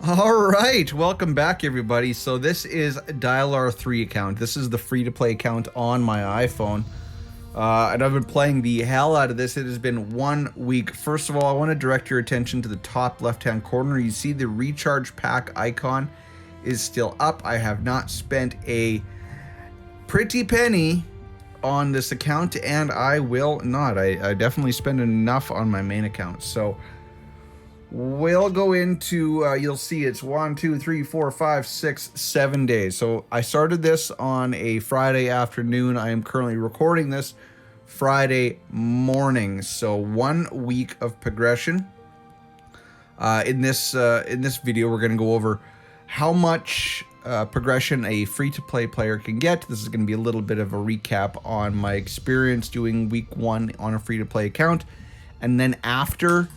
All right, welcome back, everybody. So this is Dial R3 account. This is the free-to-play account on my iPhone, and I've been playing the hell out of this. It has been 1 week. First of all, I want to direct your attention to the top left-hand corner. You see the recharge pack icon is still up. I have not spent a pretty penny on this account, and I will not. I definitely spend enough on my main account. So we'll go into, you'll see it's 1, 2, 3, 4, 5, 6, 7 days. So I started this on a Friday afternoon. I am currently recording this Friday morning. So 1 week of progression. In this video, we're going to go over how much progression a free-to-play player can get. This is going to be a little bit of a recap on my experience doing week 1 on a free-to-play account. And then after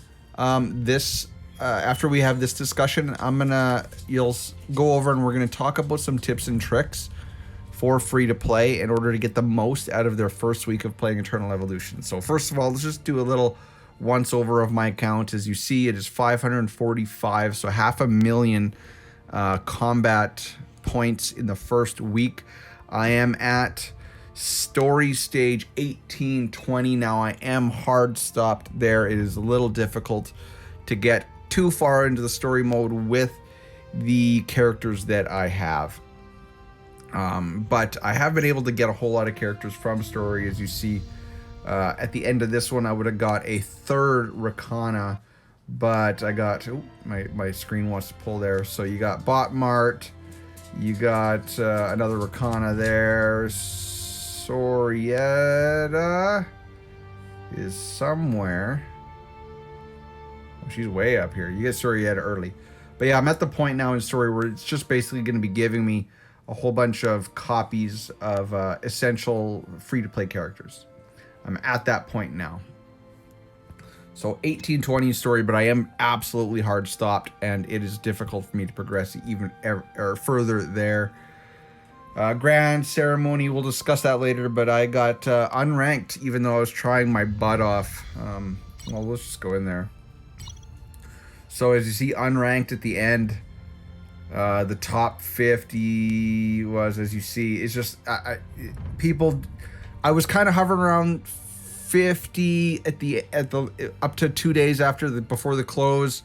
after we have this discussion, you'll go over and we're gonna talk about some tips and tricks for free to play in order to get the most out of their first week of playing Eternal Evolution. So first of all, let's just do a little once over of my account. As you see, it is 545, so 500,000 combat points in the first week. I am at story stage 1820 now. I am hard stopped there. It is a little difficult to get too far into the story mode with the characters that I have, but I have been able to get a whole lot of characters from story. As you see, at the end of this one I would have got a third Rakana, but I got my screen wants to pull there. So you got Bot Mart, you got another Rakana there. Sorietta is somewhere. Oh, she's way up here. You get Sorietta early. But yeah, I'm at the point now in story where it's just basically going to be giving me a whole bunch of copies of essential free-to-play characters. I'm at that point now. So 1820 story, but I am absolutely hard stopped, and it is difficult for me to progress even further there. Grand ceremony, we'll discuss that later, but I got unranked even though I was trying my butt off. Well, let's just go in there. So as you see, unranked at the end, the top 50 was, as you see, it's just I was kind of hovering around 50 at the up to 2 days before the close,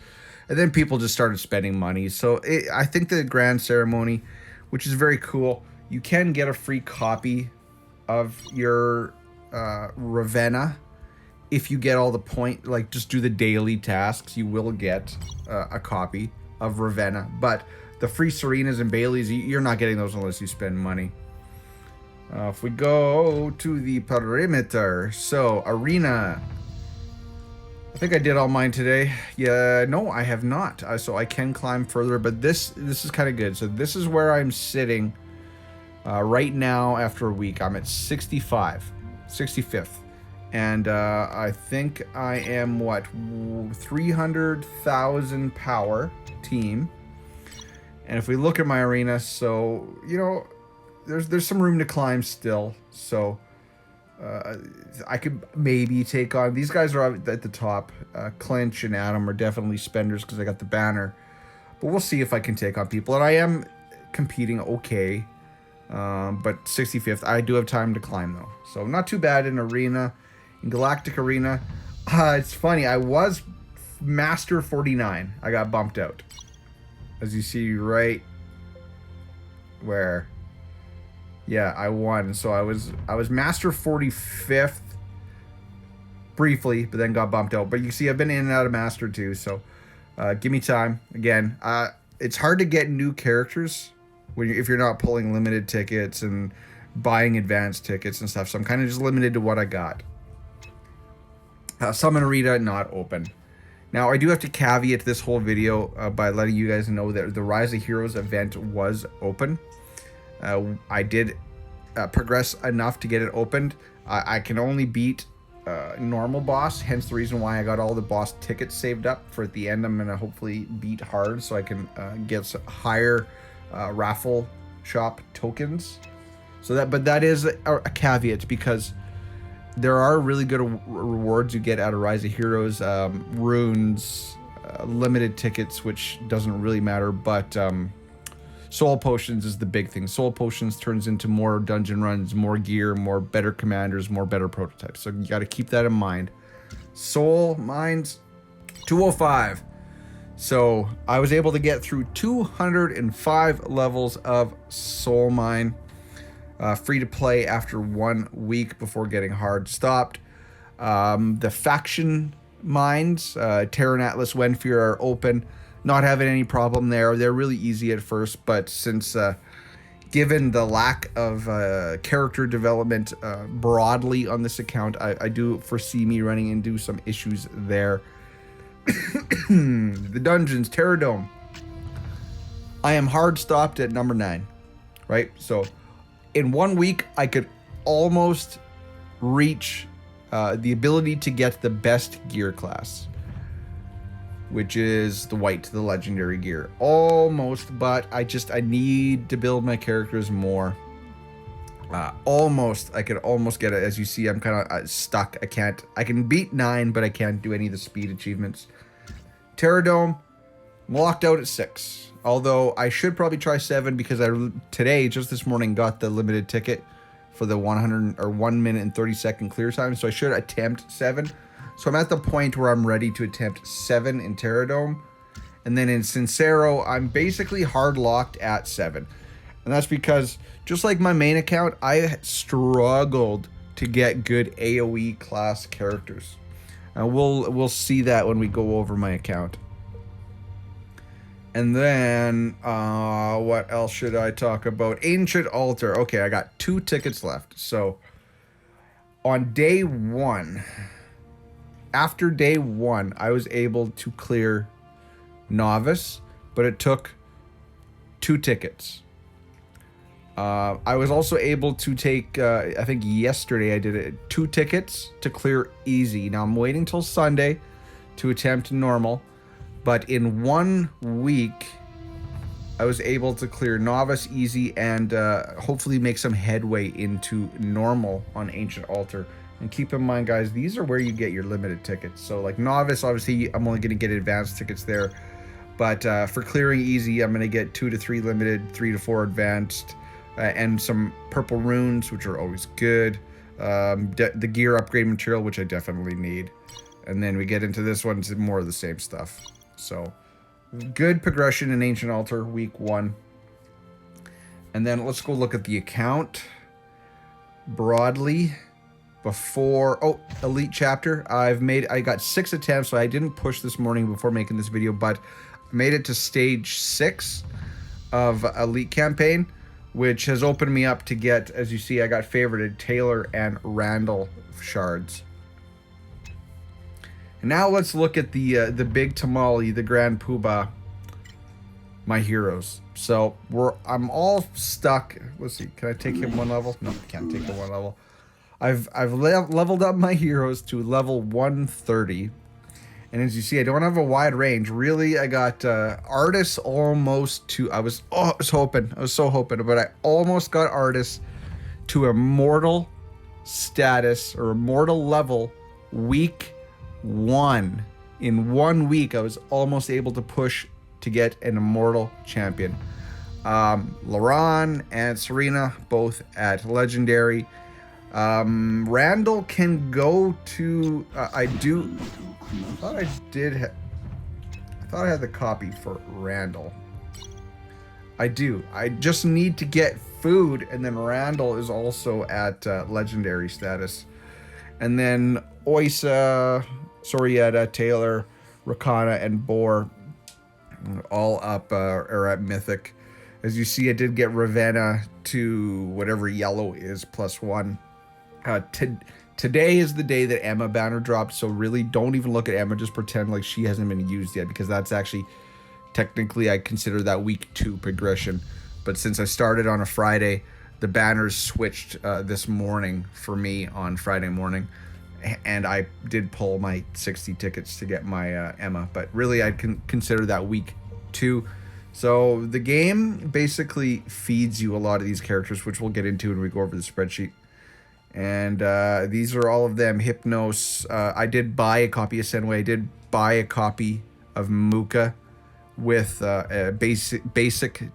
and then people just started spending money. So I think the grand ceremony, which is very cool, you can get a free copy of your Ravenna if you get all the like just do the daily tasks. You will get a copy of Ravenna, but the free Serenas and Baileys, you're not getting those unless you spend money. If we go to the perimeter, so arena, I think I did all mine today. Yeah, no, I have not. So I can climb further, but this is kind of good. So this is where I'm sitting right now after a week. I'm at 65th. And I think I am, 300,000 power team. And if we look at my arena, so, you know, there's some room to climb still. So I could maybe take on, these guys are at the top. Clinch and Adam are definitely spenders because I got the banner. But we'll see if I can take on people. And I am competing okay. But 65th, I do have time to climb though. So not too bad in arena. In Galactic Arena, it's funny, I was Master 49. I got bumped out. As you see right where, yeah, I won. So I was Master 45th briefly, but then got bumped out. But you see, I've been in and out of Master too, so give me time. Again, it's hard to get new characters if you're not pulling limited tickets and buying advanced tickets and stuff. So I'm kind of just limited to what I got. Summon Arena not open. Now I do have to caveat this whole video by letting you guys know that the Rise of Heroes event was open. I did progress enough to get it opened. I can only beat normal boss, hence the reason why I got all the boss tickets saved up for at the end. I'm gonna hopefully beat hard so I can get some higher raffle shop tokens. But that is a caveat, because there are really good rewards you get out of Rise of Heroes, runes, limited tickets, which doesn't really matter, but soul potions is the big thing. Soul potions turns into more dungeon runs, more gear, more better commanders, more better prototypes. So you got to keep that in mind. Soul mines, 205. So I was able to get through 205 levels of soul mine, free to play after 1 week before getting hard stopped. The faction mines, Terran Atlas, Wenfear are open. Not having any problem there. They're really easy at first, but since given the lack of character development broadly on this account, I do foresee me running into some issues there. The dungeons, Terradome. I am hard stopped at number 9, right? So in 1 week, I could almost reach the ability to get the best gear class, which is the white, the legendary gear. Almost, but I need to build my characters more. I could almost get it. As you see, I'm kind of stuck. I can beat 9, but I can't do any of the speed achievements. Terradome, I'm locked out at 6. Although I should probably try 7 because today, just this morning, got the limited ticket for the 1 minute and 30 second clear time. So I should attempt 7. So I'm at the point where I'm ready to attempt 7 in Terradome. And then in Sincero, I'm basically hard locked at 7. And that's because, just like my main account, I struggled to get good AoE class characters. And we'll see that when we go over my account. And then, what else should I talk about? Ancient Altar. Okay, I got 2 tickets left. So, on day 1, after day 1, I was able to clear Novice, but it took 2 tickets. I was also able to take, I think yesterday I did it, 2 tickets to clear Easy. Now I'm waiting till Sunday to attempt normal, but in 1 week, I was able to clear Novice, Easy, and hopefully make some headway into normal on Ancient Altar. And keep in mind, guys, these are where you get your limited tickets. So like Novice, obviously, I'm only going to get advanced tickets there. But for clearing Easy, I'm going to get 2 to 3 limited, 3 to 4 advanced, and some purple runes, which are always good. The gear upgrade material, which I definitely need. And then we get into this one, it's more of the same stuff. So good progression in Ancient Altar, week 1. And then let's go look at the account broadly. Before Elite Chapter, I got 6 attempts, so I didn't push this morning before making this video, but made it to stage 6 of Elite Campaign, which has opened me up to get, as you see, I got favorited Taylor and Randall shards. And now let's look at the big tamale, the Grand Poobah, my heroes. So I'm all stuck. Let's see, can I take him 1 level? No, I can't take him 1 level. I've leveled up my heroes to level 130, and as you see, I don't have a wide range. Really, I got Artis almost to. I was so hoping, but I almost got Artis to immortal status or immortal level week 1. In 1 week, I was almost able to push to get an immortal champion. Laron and Serena both at legendary. Randall can go to, I thought I had the copy for Randall. I do. I just need to get food, and then Randall is also at legendary status. And then Oisa, Sorietta, Taylor, Rakana, and Boar all up are at Mythic. As you see, I did get Ravenna to whatever yellow is +1. Today is the day that Emma banner dropped, so really don't even look at Emma. Just pretend like she hasn't been used yet, because that's actually technically I consider that week 2 progression. But since I started on a Friday, the banners switched this morning for me on Friday morning, and I did pull my 60 tickets to get my Emma. But really, I can consider that week 2. So the game basically feeds you a lot of these characters, which we'll get into when we go over the spreadsheet. And these are all of them. Hypnos. I did buy a copy of Senway. I did buy a copy of Mooka with a basic ticket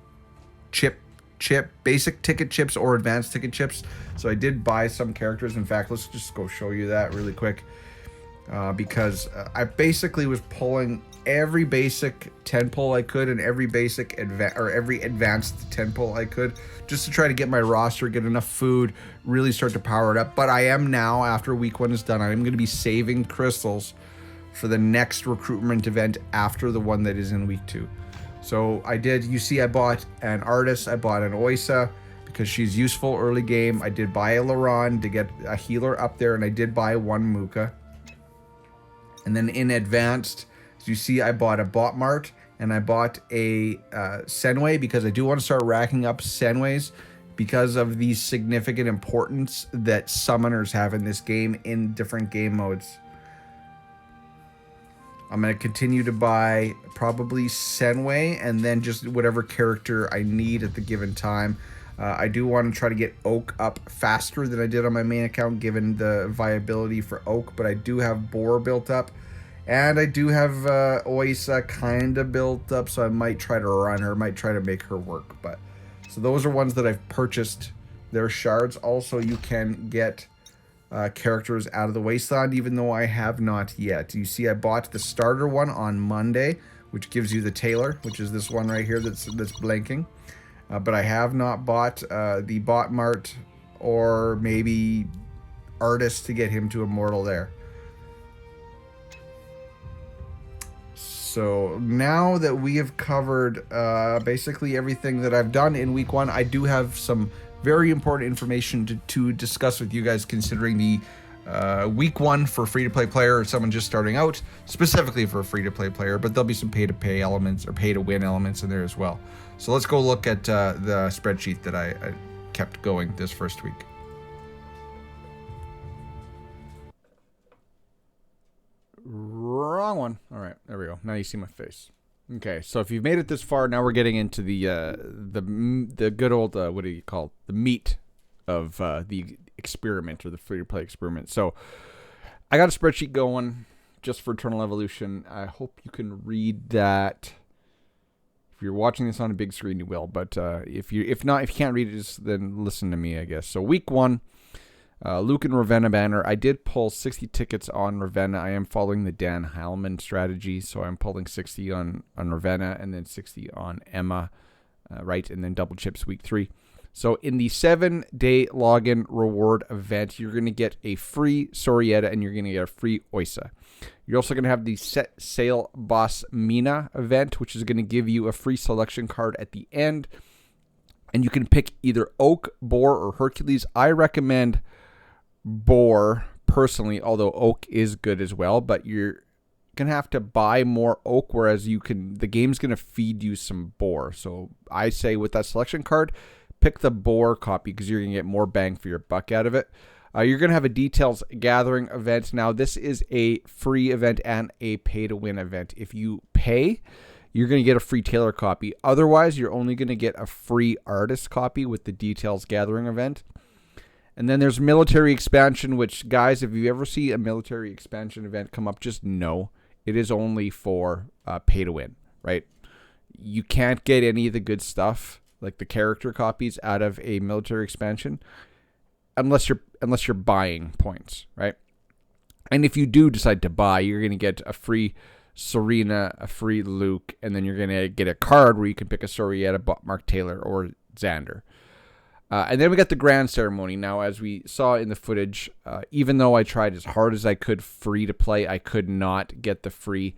chips or advanced ticket chips. So I did buy some characters. In fact, let's just go show you that really quick, because I basically was pulling every basic 10 pull I could and every basic every advanced 10 pull I could, just to try to get my roster, get enough food, really start to power it up. But I am now, after week 1 is done, I am going to be saving crystals for the next recruitment event after the one that is in week 2. So I did, you see, I bought an artist, I bought an Oisa because she's useful early game. I did buy a Laron to get a healer up there, and I did buy one Mooka. And then in advanced, as you see, I bought a Bot Mart and I bought a Senway, because I do want to start racking up Senways because of the significant importance that summoners have in this game in different game modes. I'm going to continue to buy probably Senway and then just whatever character I need at the given time. I do want to try to get Oak up faster than I did on my main account, given the viability for Oak, but I do have Boar built up. And I do have Oisa kind of built up, so I might try to run her, might try to make her work. But so those are ones that I've purchased. Their shards. Also, you can get characters out of the Wasteland, even though I have not yet. You see, I bought the starter one on Monday, which gives you the Tailor, which is this one right here that's blinking. But I have not bought the Bot Mart or maybe Artist to get him to Immortal there. So now that we have covered basically everything that I've done in week 1, I do have some very important information to discuss with you guys, considering the week 1 for free-to-play player or someone just starting out, specifically for a free-to-play player, but there'll be some pay-to-pay elements or pay-to-win elements in there as well. So let's go look at the spreadsheet that I kept going this first week. Wrong one. All right, there we go. Now you see my face. Okay, so if you've made it this far, now we're getting into the good old what do you call it? The meat of the experiment, or the free-to-play experiment. So I got a spreadsheet going just for Eternal Evolution. I hope you can read that. If you're watching this on a big screen, you will. But if you can't read it, then listen to me, I guess. So week 1. Luke and Ravenna banner. I did pull 60 tickets on Ravenna. I am following the Dan Heilman strategy, so I'm pulling 60 on Ravenna and then 60 on Emma, right? And then double chips week 3. So in the 7-day login reward event, you're going to get a free Sorietta and you're going to get a free Oisa. You're also going to have the Set Sail Boss Mina event, which is going to give you a free selection card at the end. And you can pick either Oak, Boar, or Hercules. I recommend Boar personally, although Oak is good as well, but you're gonna have to buy more Oak, whereas the game's gonna feed you some Boar. So I say with that selection card, pick the Boar copy because you're gonna get more bang for your buck out of it. You're gonna have a details gathering event. Now this is a free event and a pay to win event. If you pay, you're going to get a free Tailor copy. Otherwise, you're only going to get a free artist copy with the details gathering event. And then there's military expansion, which, guys, if you ever see a military expansion event come up, just know it is only for pay to win, right? You can't get any of the good stuff, like the character copies, out of a military expansion unless you're buying points, right? And if you do decide to buy, you're going to get a free Serena, a free Luke, and then you're going to get a card where you can pick a Sorietta, Mark Taylor, or Xander. And then we got the grand ceremony. Now, as we saw in the footage, even though I tried as hard as I could free to play, I could not get the free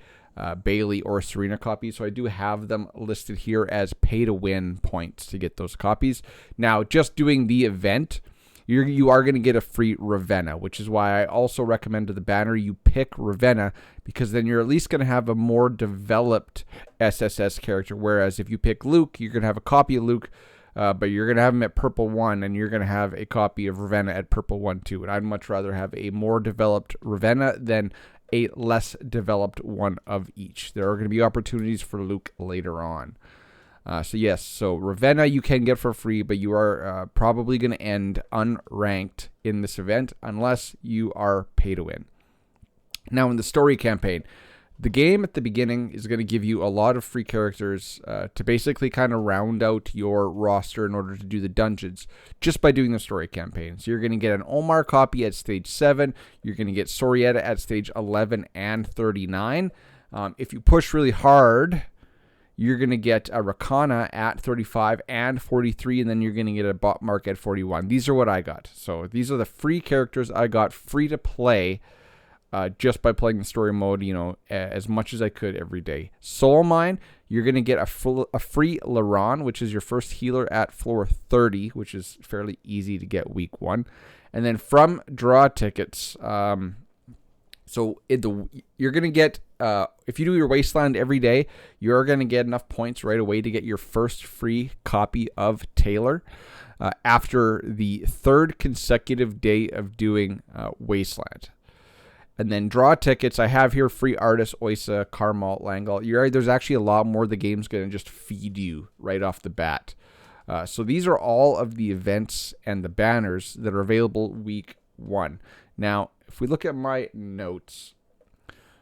Bailey or Serena copies. So I do have them listed here as pay to win points to get those copies. Now, just doing the event, you are going to get a free Ravenna, which is why I also recommend to the banner you pick Ravenna, because then you're at least going to have a more developed SSS character. Whereas if you pick Luke, you're going to have a copy of Luke, but you're going to have him at purple 1, and you're going to have a copy of Ravenna at purple 1 too. And I'd much rather have a more developed Ravenna than a less developed one of each. There are going to be opportunities for Luke later on. So Ravenna you can get for free, but you are probably going to end unranked in this event unless you are pay to win. Now in the story campaign, The game at the beginning is going to give you a lot of free characters to basically kind of round out your roster in order to do the dungeons just by doing the story campaign. So you're going to get an Omar copy at stage 7. You're going to get Sorietta at stage 11 and 39. If you push really hard, you're going to get a Rakana at 35 and 43, and then you're going to get a bot mark at 41. These are what I got. So these are the free characters I got free to play just by playing the story mode, as much as I could every day. Soul Mine, you're going to get a free Laron, which is your first healer at floor 30, which is fairly easy to get week 1. And then from draw tickets, you're going to get, if you do your Wasteland every day, you're going to get enough points right away to get your first free copy of Taylor after the 3rd consecutive day of doing Wasteland. And then draw tickets, I have here free Artist, Oisa, Carmalt, Langal. You're right, there's actually a lot more the game's going to just feed you right off the bat. So these are all of the events and the banners that are available week 1. Now, if we look at my notes,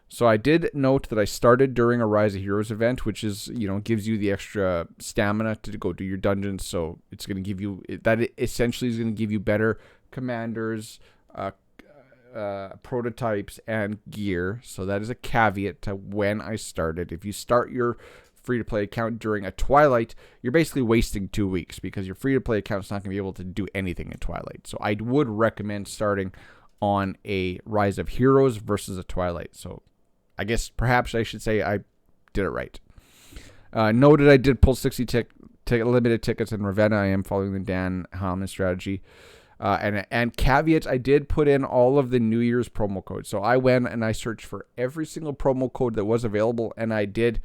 so I did note that I started during a Rise of Heroes event, which is, gives you the extra stamina to go do your dungeons. So it's going to give you, that essentially is going to give you better commanders, prototypes, and gear. So that is a caveat to when I started. If you start your free-to-play account during a Twilight, you're basically wasting 2 weeks because your free-to-play account's not going to be able to do anything in Twilight. So I would recommend starting on a Rise of Heroes versus a Twilight. So I guess perhaps I should say I did it right. Noted I did pull 60 limited tickets in Ravenna. I am following the Dan Hallman strategy. And caveats, I did put in all of the New Year's promo codes. So I went and I searched for every single promo code that was available, and I did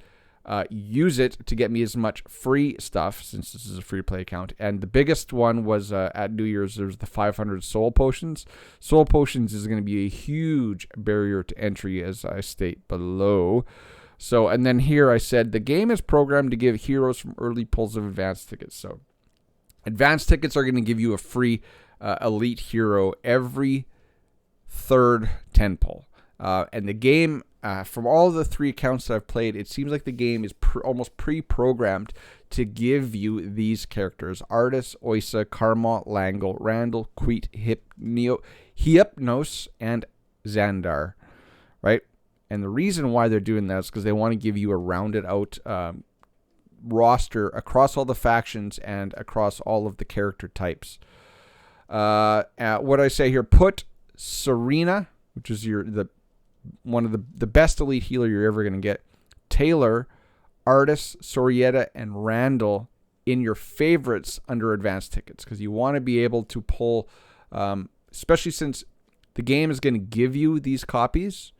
use it to get me as much free stuff, since this is a free-to-play account. And the biggest one was at New Year's, there's the 500 Soul Potions. Soul Potions is going to be a huge barrier to entry, as I state below. So, and then here I said, the game is programmed to give heroes from early pulls of advanced tickets. So advanced tickets are going to give you a free elite hero every 3rd 10 pull. And the game, from all of the 3 accounts that I've played, it seems like the game is almost pre-programmed to give you these characters: Artis, Oisa, Carmalt, Langal, Randall, Queet, Hypnos, and Xandar, right? And the reason why they're doing that is because they want to give you a rounded out roster across all the factions and across all of the character types. What I say here, put Serena, which is one of the best elite healer you're ever going to get, Taylor, Artis, Sorietta, and Randall in your favorites under advanced tickets, because you want to be able to pull, especially since the game is going to give you these copies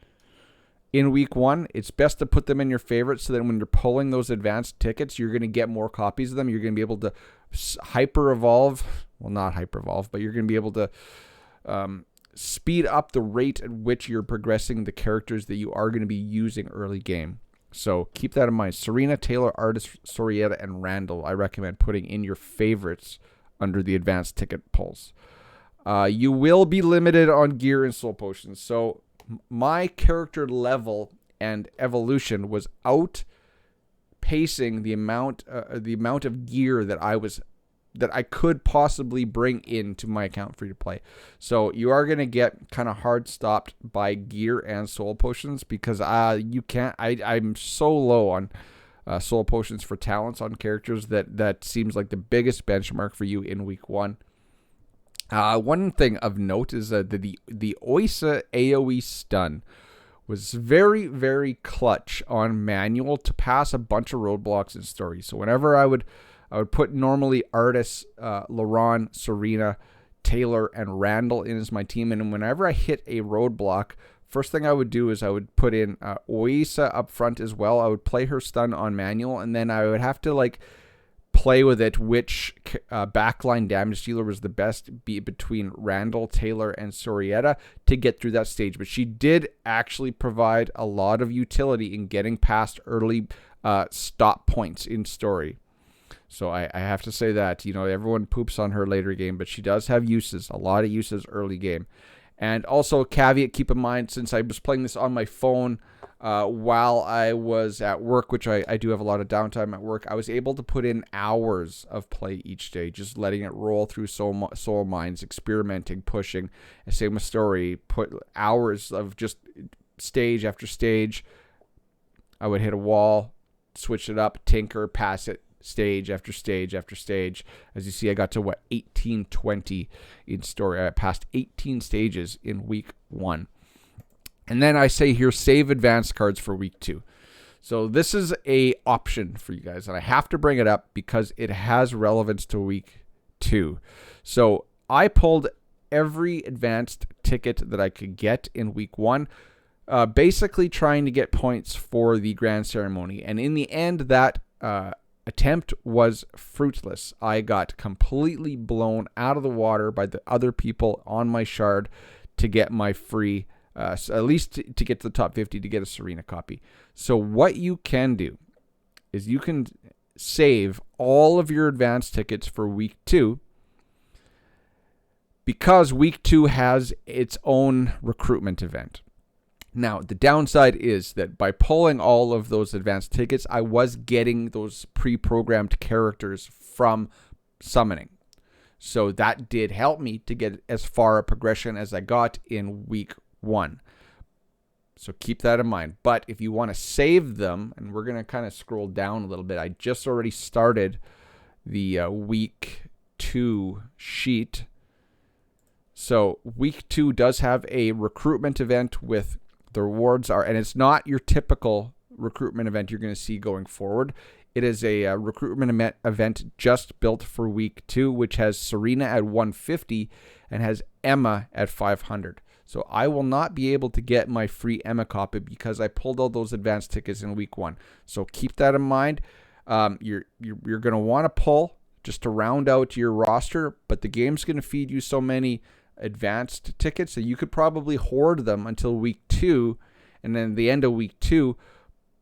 in week 1, it's best to put them in your favorites so that when you're pulling those advanced tickets, you're going to get more copies of them. You're going to be able to hyper evolve. Well, not hyper evolve, but you're going to be able to speed up the rate at which you're progressing the characters that you are going to be using early game. So keep that in mind. Serena, Taylor, Artis, Sorietta, and Randall, I recommend putting in your favorites under the advanced ticket pulls. You will be limited on gear and soul potions. So my character level and evolution was outpacing the amount of gear that I could possibly bring into my account free to play. So you are going to get kind of hard stopped by gear and soul potions, because you can't. I'm so low on soul potions for talents on characters that seems like the biggest benchmark for you in week 1. One thing of note is that the Oisa AoE stun was very, very clutch on manual to pass a bunch of roadblocks in story. So whenever I would put normally Artis, Laron, Serena, Taylor, and Randall in as my team, and whenever I hit a roadblock, first thing I would do is I would put in Oisa up front as well. I would play her stun on manual, and then I would have to play with it which backline damage dealer was the best between Randall, Taylor, and Sorietta to get through that stage. But she did actually provide a lot of utility in getting past early stop points in story. So I have to say that, everyone poops on her later game, but she does have uses, a lot of uses early game. And also, caveat, keep in mind, since I was playing this on my phone while I was at work, which I do have a lot of downtime at work, I was able to put in hours of play each day, just letting it roll through soul mines, experimenting, pushing. Same with story, put hours of just stage after stage. I would hit a wall, switch it up, tinker, pass it, stage after stage after stage. As you see, I got to 1820 in story. I passed 18 stages in week 1. And then I say here, save advanced cards for week 2. So this is a option for you guys, and I have to bring it up because it has relevance to week 2. So I pulled every advanced ticket that I could get in week 1, basically trying to get points for the grand ceremony. And in the end, that attempt was fruitless. I got completely blown out of the water by the other people on my shard to get my free, at least to get to the top 50 to get a Serena copy. So what you can do is you can save all of your advanced tickets for week 2, because week 2 has its own recruitment event. Now, the downside is that by pulling all of those advanced tickets, I was getting those pre-programmed characters from summoning. So that did help me to get as far a progression as I got in week 1. So keep that in mind. But if you want to save them, and we're going to kind of scroll down a little bit. I just already started the week 2 sheet. So week 2 does have a recruitment event with the rewards are, and it's not your typical recruitment event you're going to see going forward. It is a recruitment event just built for week 2, which has Serena at 150 and has Emma at 500. So I will not be able to get my free Emma copy because I pulled all those advanced tickets in week 1. So keep that in mind. You're going to want to pull just to round out your roster, but the game's going to feed you so many advanced tickets that you could probably hoard them until week 2, and then at the end of week 2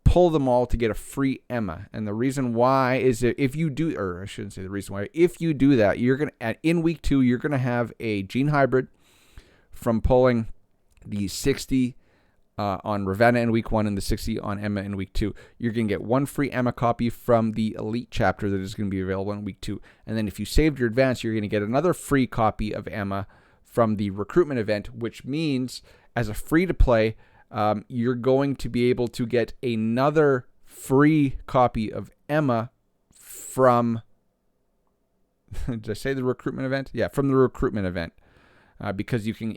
pull them all to get a free Emma. And the reason why is that if you do, or I shouldn't say the reason why, if you do that, you're gonna in week 2 you're gonna have a gene hybrid from pulling the 60 on Ravenna in week 1 and the 60 on Emma in week 2. You're going to get one free Emma copy from the Elite chapter that is going to be available in week 2. And then if you saved your advance, you're going to get another free copy of Emma from the recruitment event, which means as a free-to-play, you're going to be able to get another free copy of Emma from... Did I say the recruitment event? Yeah, from the recruitment event. Because from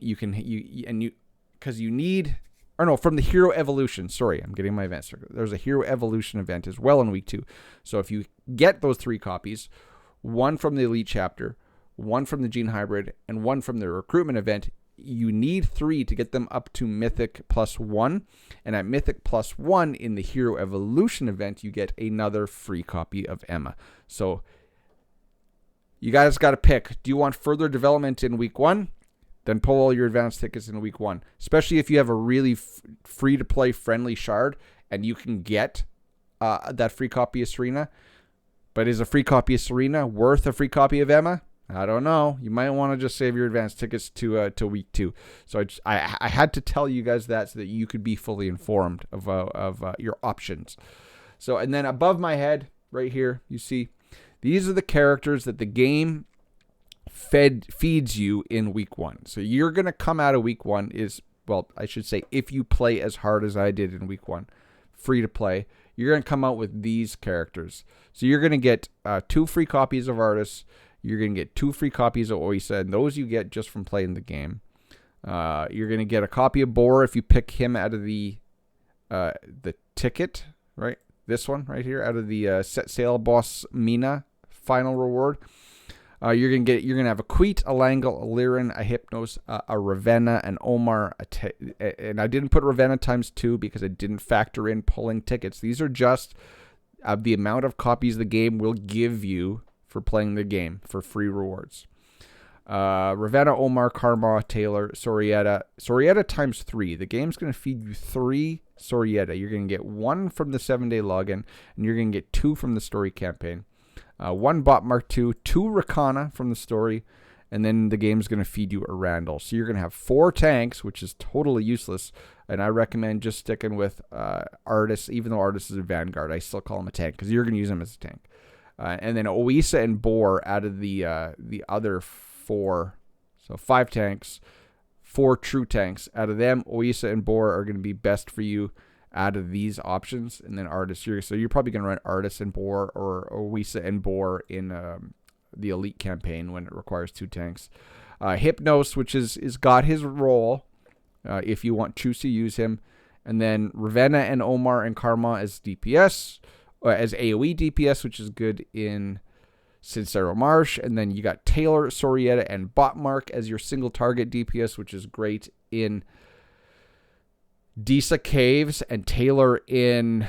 the Hero Evolution. Sorry, I'm getting my events. There's a Hero Evolution event as well in week 2. So if you get those 3 copies, one from the Elite chapter, one from the Gene Hybrid, and one from the recruitment event, you need 3 to get them up to Mythic +1. And at Mythic +1 in the Hero Evolution event, you get another free copy of Emma. So you guys got to pick. Do you want further development in week 1? Then pull all your advanced tickets in week 1. Especially if you have a really free-to-play friendly shard and you can get that free copy of Serena. But is a free copy of Serena worth a free copy of Emma? I don't know. You might want to just save your advanced tickets to week 2. So I had to tell you guys that so that you could be fully informed of your options. So, and then above my head, right here, you see, these are the characters that the game feeds you in week 1. So you're going to come out of week 1 I should say, if you play as hard as I did in week 1, free to play, you're going to come out with these characters. So you're going to get 2 free copies of Artis. You're going to get 2 free copies of Oisa, and those you get just from playing the game. You're going to get a copy of Bor if you pick him out of the ticket, right? This one right here, out of the Set Sail Boss Mina final reward. You're gonna have a Queet, a Langle, a Lirin, a Hypnos, a Ravenna, an Omar, and I didn't put Ravenna ×2 because I didn't factor in pulling tickets. These are just the amount of copies the game will give you for playing the game for free rewards. Ravenna, Omar, Karma, Taylor, Sorietta ×3. The game's gonna feed you 3 Sorietta. You're gonna get 1 from the 7-day login, and you're gonna get 2 from the story campaign. 1 Bot Mark II, 2 Rakana from the story, and then the game's going to feed you a Randall. So you're going to have 4 tanks, which is totally useless, and I recommend just sticking with Artis. Even though Artis is a Vanguard, I still call him a tank because you're going to use him as a tank. And then Oisa and Boar out of the other 4, so 5 tanks, 4 true tanks. Out of them, Oisa and Boar are going to be best for you out of these options. And then Artis, so you're probably going to run Artis and Boar or Oisa and Boar in the Elite campaign when it requires 2 tanks. Hypnos, which is got his role if you want to use him. And then Ravenna and Omar and Karma as DPS, as AoE DPS, which is good in Sincero Marsh. And then you got Taylor, Sorietta, and Botmark as your single target DPS, which is great in Disa Caves, and Taylor in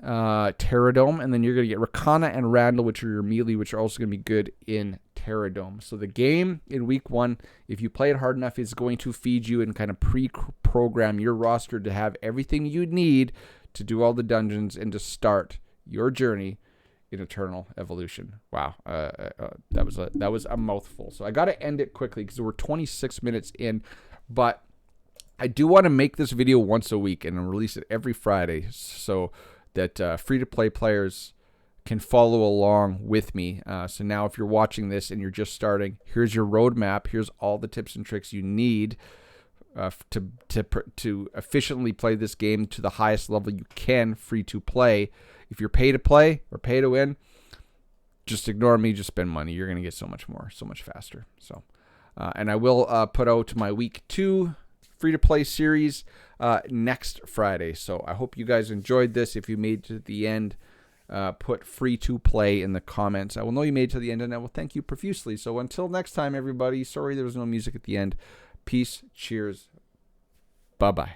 Terradome. And then you're going to get Rakana and Randall, which are your melee, which are also going to be good in Terradome. So the game in week 1, if you play it hard enough, is going to feed you and kind of pre-program your roster to have everything you need to do all the dungeons and to start your journey in Eternal Evolution. Wow, that was a mouthful. So I got to end it quickly because we're 26 minutes in, but I do want to make this video once a week and release it every Friday so that free-to-play players can follow along with me. So now if you're watching this and you're just starting, here's your roadmap. Here's all the tips and tricks you need to efficiently play this game to the highest level you can free-to-play. If you're pay to play or pay to win, just ignore me, just spend money. You're going to get so much more, so much faster. So, and I will put out my week 2 free-to-play series next Friday. So I hope you guys enjoyed this. If you made it to the end, put free-to-play in the comments. I will know you made it to the end, and I will thank you profusely. So until next time, everybody, sorry there was no music at the end. Peace, cheers, bye-bye.